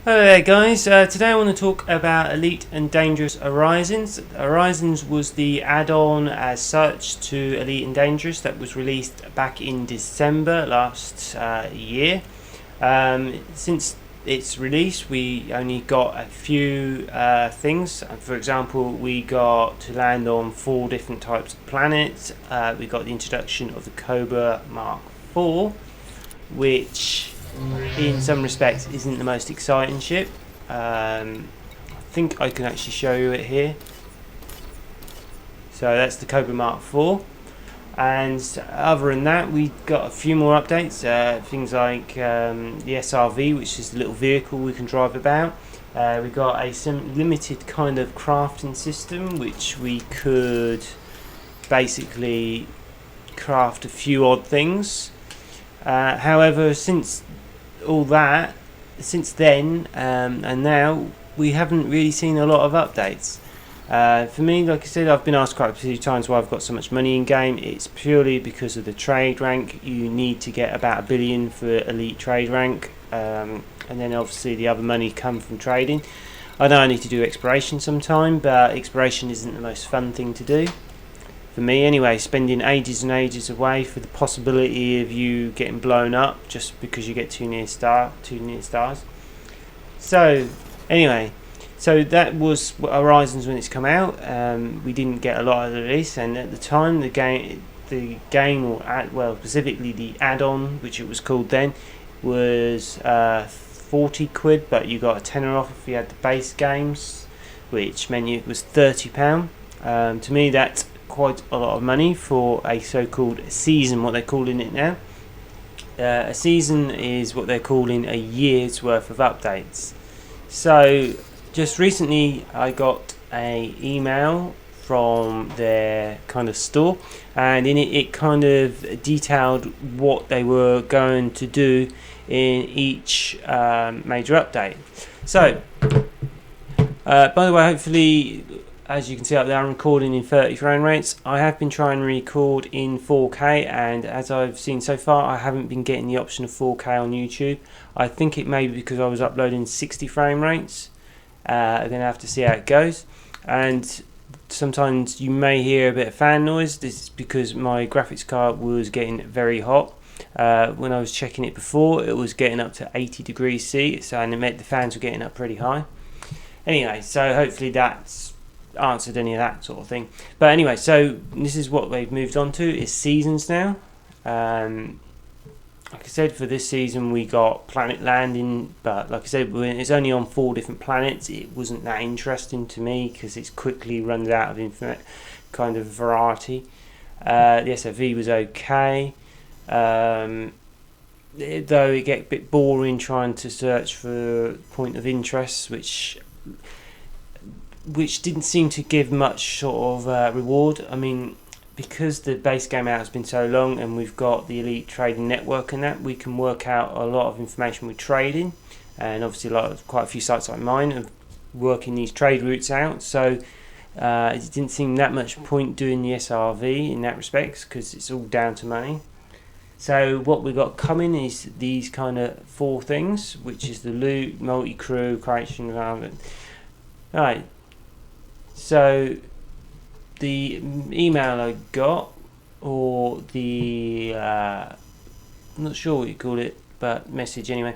Hello there guys, today I want to talk about Elite and Dangerous Horizons. Horizons was the add-on as such to Elite and Dangerous that was released back in December last year. Since its release we only got a few things. For example, we got to land on 4 different types of planets. We got the introduction of the Cobra Mark IV, which in some respects isn't the most exciting ship. I think I can actually show you it here. So that's the Cobra Mark IV. And other than that, we got a few more updates. Things like the SRV, which is the little vehicle we can drive about. We got a limited kind of crafting system, which we could basically craft a few odd things. However, since then and now, we haven't really seen a lot of updates. For me, like I said, I've been asked quite a few times why I've got so much money in game. It's purely because of the trade rank. You need to get about 1 billion for elite trade rank, and then obviously the other money comes from trading. I know I need to do exploration sometime, but exploration isn't the most fun thing to do. For me anyway, spending ages and ages away for the possibility of you getting blown up just because you get too near stars. So anyway, so that was Horizons when it's come out. We didn't get a lot of the release, and at the time the game, or specifically the add-on, which it was called then, was 40 quid, but you got a tenner off if you had the base games, which meant it was £30. To me that's quite a lot of money for a so-called season, what they're calling it now. A season is what they're calling a year's worth of updates. So just recently I got a email from their kind of store, and in it kind of detailed what they were going to do in each major update. So by the way, hopefully, as you can see up there, I'm recording in 30 frame rates. I have been trying to record in 4K, and as I've seen so far, I haven't been getting the option of 4K on YouTube. I think it may be because I was uploading 60 frame rates. I'm going to have to see how it goes. And sometimes you may hear a bit of fan noise. This is because my graphics card was getting very hot. When I was checking it before, it was getting up to 80 degrees C, and it meant the fans were getting up pretty high. Anyway, so hopefully that's answered any of that sort of thing. But anyway, so this is what they've moved on to, is seasons now. Like I said, for this season we got planet landing, but like I said, it's only on 4 different planets. It wasn't that interesting to me because it's quickly runs out of infinite kind of variety. The SFV was okay, though it get a bit boring trying to search for point of interest, which didn't seem to give much sort of reward. I mean, because the base game out has been so long and we've got the Elite Trading Network and that, we can work out a lot of information with trading, and obviously quite a few sites like mine are working these trade routes out. So it didn't seem that much point doing the SRV in that respect because it's all down to money. So what we've got coming is these kind of 4 things, which is the loot, multi-crew, creation, right. So the email I got, or the I'm not sure what you call it, but message anyway,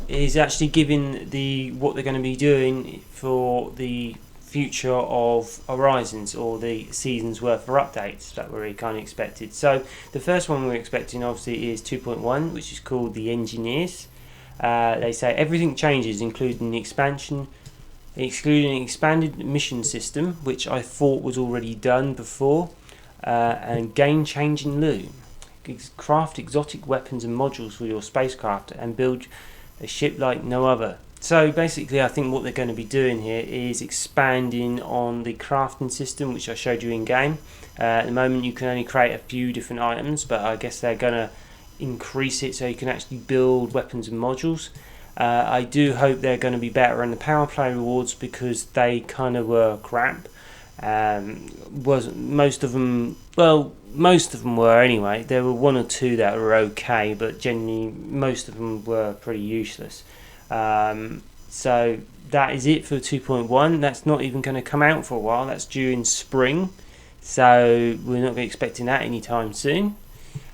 is actually giving what they're going to be doing for the future of Horizons, or the season's worth of updates that were kind of expected. So the first one we're expecting obviously is 2.1, which is called the Engineers. They say everything changes, including the expansion, excluding an expanded mission system, which I thought was already done before, and game-changing loot. Craft exotic weapons and modules for your spacecraft and build a ship like no other. So basically I think what they're going to be doing here is expanding on the crafting system, which I showed you in game. At the moment you can only create a few different items, but I guess they're going to increase it so you can actually build weapons and modules. I do hope they're going to be better in the power play rewards, because they kind of were crap. Most of them were anyway. There were 1 or 2 that were okay, but generally most of them were pretty useless. So that is it for 2.1. That's not even going to come out for a while. That's due in spring, so we're not expecting that anytime soon.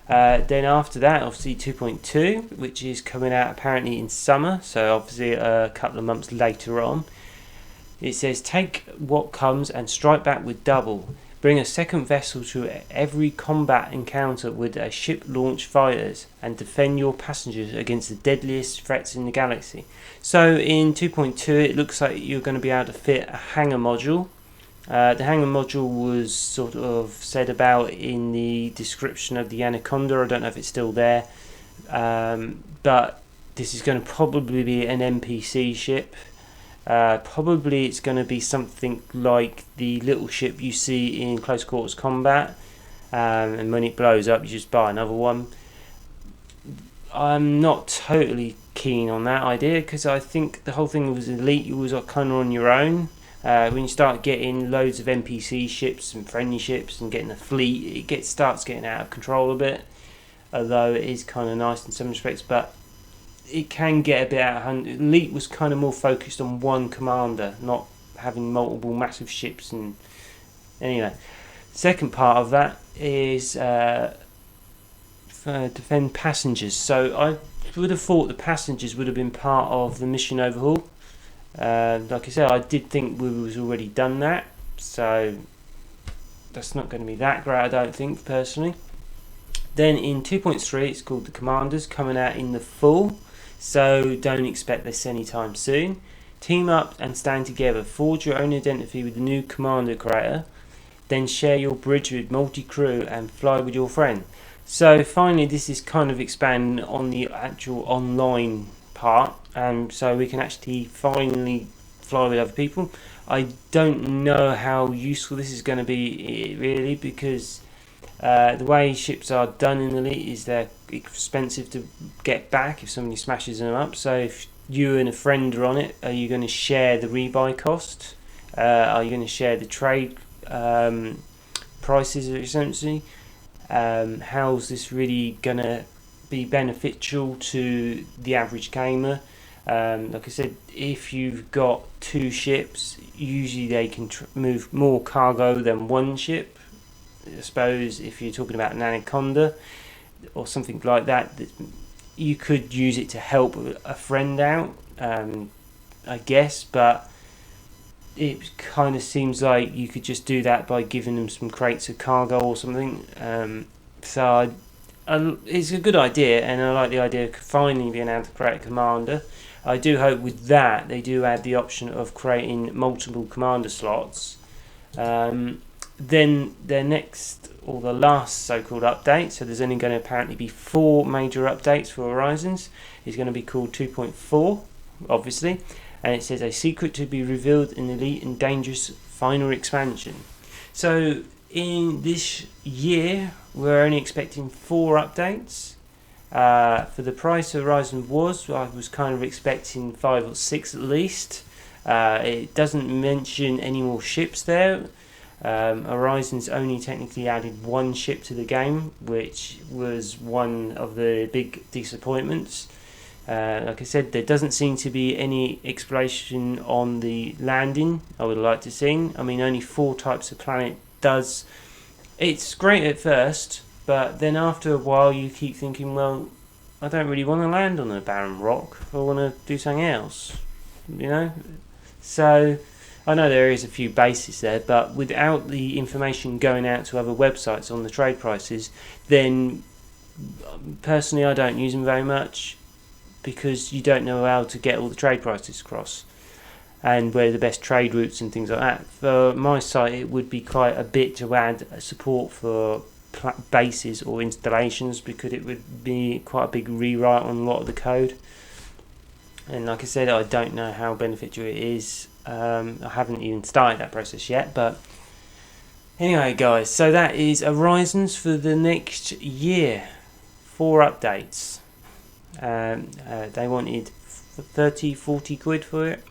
Then after that, obviously 2.2, which is coming out apparently in summer, so obviously a couple of months later on. It says, take what comes and strike back with double. Bring a second vessel to every combat encounter with a ship-launched fighters and defend your passengers against the deadliest threats in the galaxy. So in 2.2, it looks like you're going to be able to fit a hangar module. The hangar module was sort of said about in the description of the Anaconda. I don't know if it's still there, but this is going to probably be an NPC ship. Probably it's going to be something like the little ship you see in close quarters combat, and when it blows up you just buy another one. I'm not totally keen on that idea, because I think the whole thing was Elite, you was kind of on your own. When you start getting loads of NPC ships and friendly ships and getting a fleet, it starts getting out of control a bit, although it is kind of nice in some respects, but it can get a bit out of hand. Elite was kind of more focused on one commander, not having multiple massive ships. And anyway, second part of that is defend passengers. So I would have thought the passengers would have been part of the mission overhaul. Like I said, I did think we was already done that, so that's not going to be that great, I don't think, personally. Then in 2.3, it's called the Commanders, coming out in the fall, so don't expect this anytime soon. Team up and stand together, forge your own identity with the new commander creator, then share your bridge with multi-crew and fly with your friend. So finally, this is kind of expanding on the actual online part, so we can actually finally fly with other people. I don't know how useful this is going to be really, because the way ships are done in Elite is they're expensive to get back if somebody smashes them up. So if you and a friend are on it, are you going to share the rebuy cost? Are you going to share the trade prices essentially? How's this really going to be beneficial to the average gamer? Like I said, if you've got two ships, usually they can move more cargo than one ship. I suppose if you're talking about an Anaconda or something like that, you could use it to help a friend out, I guess, but it kind of seems like you could just do that by giving them some crates of cargo or something. So it's a good idea, and I like the idea of finally being able to create a commander. I do hope with that they do add the option of creating multiple commander slots. Then their next, or the last so-called update, so there's only going to apparently be 4 major updates for Horizons, is going to be called 2.4, obviously, and it says a secret to be revealed in Elite and Dangerous final expansion. So in this year we're only expecting 4 updates. For the price Horizon I was kind of expecting 5 or 6 at least. It doesn't mention any more ships there. Horizon's only technically added 1 ship to the game, which was one of the big disappointments. Like I said, there doesn't seem to be any exploration on the landing I would like to see. I mean, only 4 types of planet does. It's great at first, but then after a while you keep thinking, well, I don't really want to land on a barren rock. I want to do something else, you know? So I know there is a few bases there, but without the information going out to other websites on the trade prices, then personally I don't use them very much, because you don't know how to get all the trade prices across and where the best trade routes and things like that. For my site, it would be quite a bit to add support for bases or installations, because it would be quite a big rewrite on a lot of the code. And like I said, I don't know how beneficial it is. I haven't even started that process yet, but anyway guys, so that is Horizons for the next year. 4 updates. They wanted 30-40 quid for it.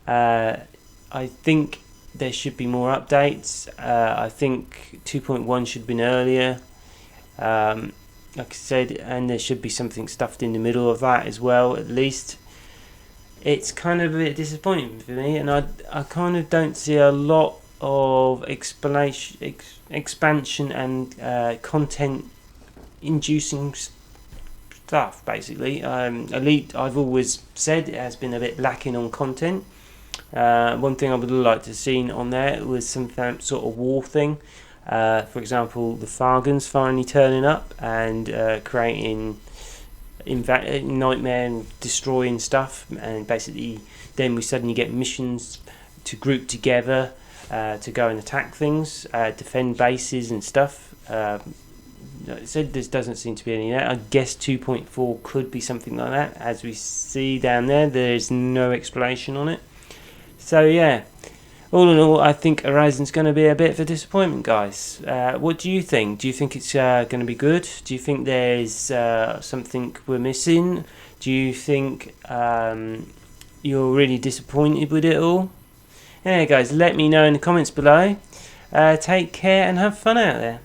I think there should be more updates. I think 2.1 should have been earlier, like I said, and there should be something stuffed in the middle of that as well, at least. it's kind of a bit disappointing for me, and I kind of don't see a lot of expansion and content inducing stuff. Basically, Elite, I've always said, it has been a bit lacking on content. One thing I would like to have seen on there was some sort of war thing. For example, the Fargans finally turning up and creating nightmare and destroying stuff, and basically then we suddenly get missions to group together to go and attack things, defend bases and stuff. Like I said, there doesn't seem to be any of that. I guess 2.4 could be something like that. As we see down there's no explanation on it. So yeah, all in all, I think Horizon's going to be a bit of a disappointment, guys. What do you think? Do you think it's going to be good? Do you think there's something we're missing? Do you think you're really disappointed with it all? Yeah, guys, let me know in the comments below. Take care and have fun out there.